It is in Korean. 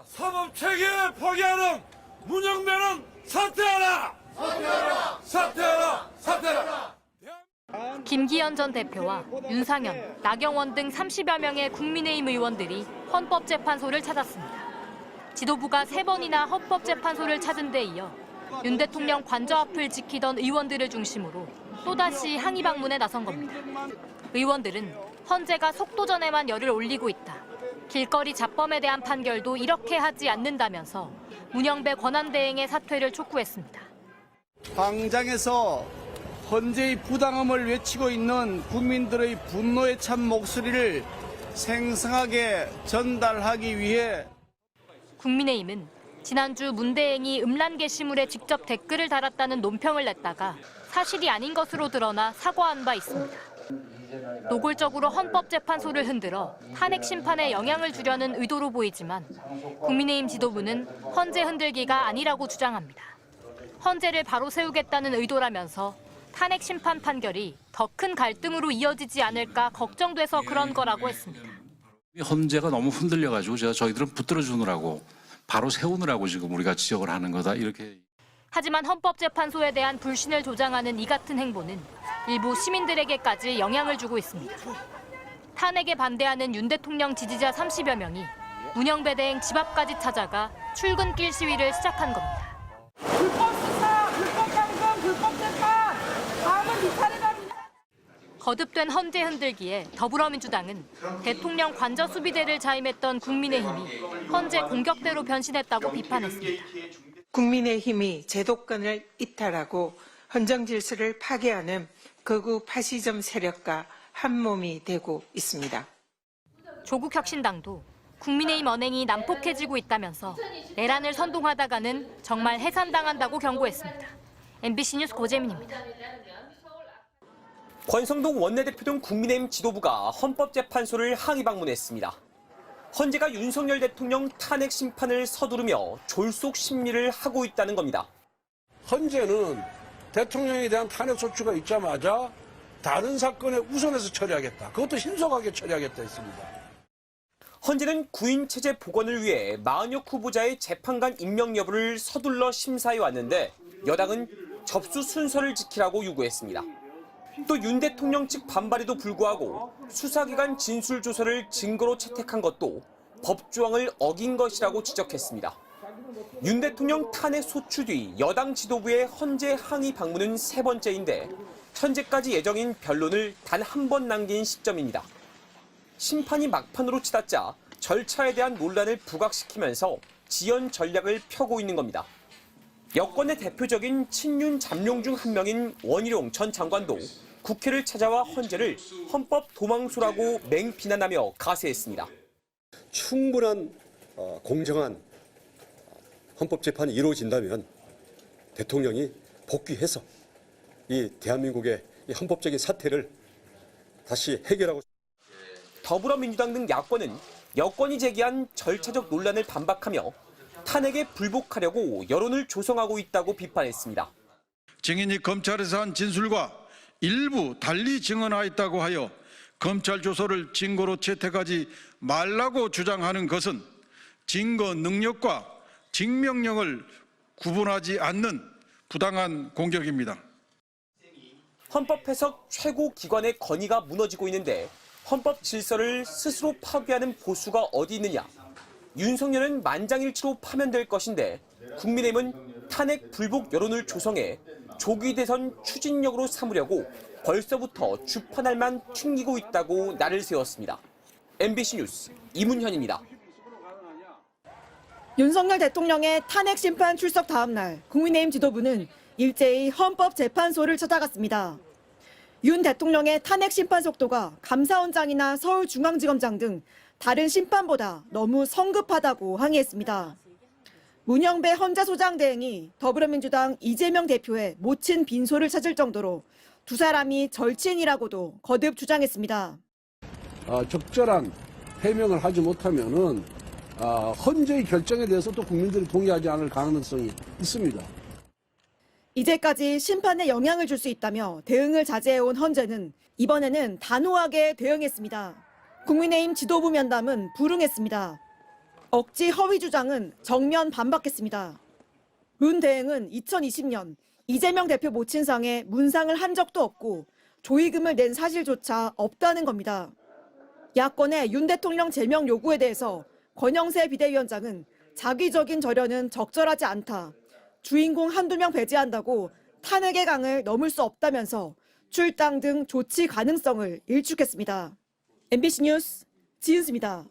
사법체계 포기하는 문영배는 사퇴하라! 사퇴하라! 사퇴하라! 사퇴하라! 김기현 전 대표와 윤상현, 나경원 등 30여 명의 국민의힘 의원들이 헌법재판소를 찾았습니다. 지도부가 3번이나 헌법재판소를 찾은 데 이어 윤 대통령 관저 앞을 지키던 의원들을 중심으로 또다시 항의 방문에 나선 겁니다. 의원들은 헌재가 속도전에만 열을 올리고 있다. 길거리 잡범에 대한 판결도 이렇게 하지 않는다면서 문영배 권한대행의 사퇴를 촉구했습니다. 광장에서 헌재의 부당함을 외치고 있는 국민들의 분노에 찬 목소리를 생생하게 전달하기 위해 국민의힘은 지난주 문 대행이 음란 게시물에 직접 댓글을 달았다는 논평을 냈다가 사실이 아닌 것으로 드러나 사과한 바 있습니다. 노골적으로 헌법재판소를 흔들어 탄핵 심판에 영향을 주려는 의도로 보이지만 국민의힘 지도부는 헌재 흔들기가 아니라고 주장합니다. 헌재를 바로 세우겠다는 의도라면서 탄핵 심판 판결이 더 큰 갈등으로 이어지지 않을까 걱정돼서 그런 거라고 했습니다. 헌재가 너무 흔들려가지고 저희들은 붙들어 주느라고 바로 세우느라고 지금 우리가 지적을 하는 거다 이렇게. 하지만 헌법재판소에 대한 불신을 조장하는 이 같은 행보는 일부 시민들에게까지 영향을 주고 있습니다. 탄핵에 반대하는 윤 대통령 지지자 30여 명이 문영배 대행 집 앞까지 찾아가 출근길 시위를 시작한 겁니다. 불법 수사, 불법 감금, 불법 재판, 다음은 이 차례입니다. 거듭된 헌재 흔들기에 더불어민주당은 대통령 관저 수비대를 자임했던 국민의힘이 헌재 공격대로 변신했다고 비판했습니다. 국민의힘이 제도권을 이탈하고 헌정 질서를 파괴하는 극우 파시즘 세력과 한몸이 되고 있습니다. 조국혁신당도 국민의힘 언행이 난폭해지고 있다면서 내란을 선동하다가는 정말 해산당한다고 경고했습니다. MBC 뉴스 고재민입니다. 권성동 원내대표 등 국민의힘 지도부가 헌법재판소를 항의 방문했습니다. 헌재가 윤석열 대통령 탄핵 심판을 서두르며 졸속 심리를 하고 있다는 겁니다. 헌재는 대통령에 대한 탄핵 소추가 있자마자 다른 사건에 우선해서 처리하겠다. 그것도 신속하게 처리하겠다 했습니다. 헌재는 구인체제 복원을 위해 마은혁 후보자의 재판관 임명 여부를 서둘러 심사해 왔는데 여당은 접수 순서를 지키라고 요구했습니다. 또 윤 대통령 측 반발에도 불구하고 수사기관 진술조서를 증거로 채택한 것도 법조항을 어긴 것이라고 지적했습니다. 윤 대통령 탄핵 소추 뒤 여당 지도부의 헌재 항의 방문은 3번째인데 현재까지 예정인 변론을 단 한 번 남긴 시점입니다. 심판이 막판으로 치닫자 절차에 대한 논란을 부각시키면서 지연 전략을 펴고 있는 겁니다. 여권의 대표적인 친윤 잠룡 중 한 명인 원희룡 전 장관도 국회를 찾아와 헌재를 헌법 도망소라고 맹비난하며 가세했습니다. 충분한 공정한 헌법재판이 이루어진다면 대통령이 복귀해서 이 대한민국의 이 헌법적인 사태를 다시 해결하고. 더불어민주당 등 야권은 여권이 제기한 절차적 논란을 반박하며 탄핵에 불복하려고 여론을 조성하고 있다고 비판했습니다. 증인이 검찰에서 한 진술과 일부 달리 증언하였다고 하여 검찰 조서를 증거로 채택하지 말라고 주장하는 것은 증거 능력과 증명력을 구분하지 않는 부당한 공격입니다. 헌법 해석 최고 기관의 권위가 무너지고 있는데 헌법 질서를 스스로 파괴하는 보수가 어디 있느냐. 윤석열은 만장일치로 파면될 것인데 국민의힘은 탄핵 불복 여론을 조성해 조기 대선 추진력으로 삼으려고 벌써부터 주판알만 튕기고 있다고 날을 세웠습니다. MBC 뉴스 이문현입니다. 윤석열 대통령의 탄핵 심판 출석 다음 날 국민의힘 지도부는 일제히 헌법재판소를 찾아갔습니다. 윤 대통령의 탄핵 심판 속도가 감사원장이나 서울중앙지검장 등 다른 심판보다 너무 성급하다고 항의했습니다. 문영배 헌재소장 대행이 더불어민주당 이재명 대표의 모친 빈소를 찾을 정도로 두 사람이 절친이라고도 거듭 주장했습니다. 적절한 해명을 하지 못하면은 헌재의 결정에 대해서 또 국민들이 동의하지 않을 가능성이 있습니다. 이제까지 심판에 영향을 줄 수 있다며 대응을 자제해온 헌재는 이번에는 단호하게 대응했습니다. 국민의힘 지도부 면담은 불응했습니다. 억지 허위 주장은 정면 반박했습니다. 문 대행은 2020년 이재명 대표 모친상에 문상을 한 적도 없고 조의금을 낸 사실조차 없다는 겁니다. 야권의 윤 대통령 제명 요구에 대해서 권영세 비대위원장은 자기적인 절연은 적절하지 않다. 주인공 한두 명 배제한다고 탄핵의 강을 넘을 수 없다면서 출당 등 조치 가능성을 일축했습니다. MBC 뉴스 지은수입니다.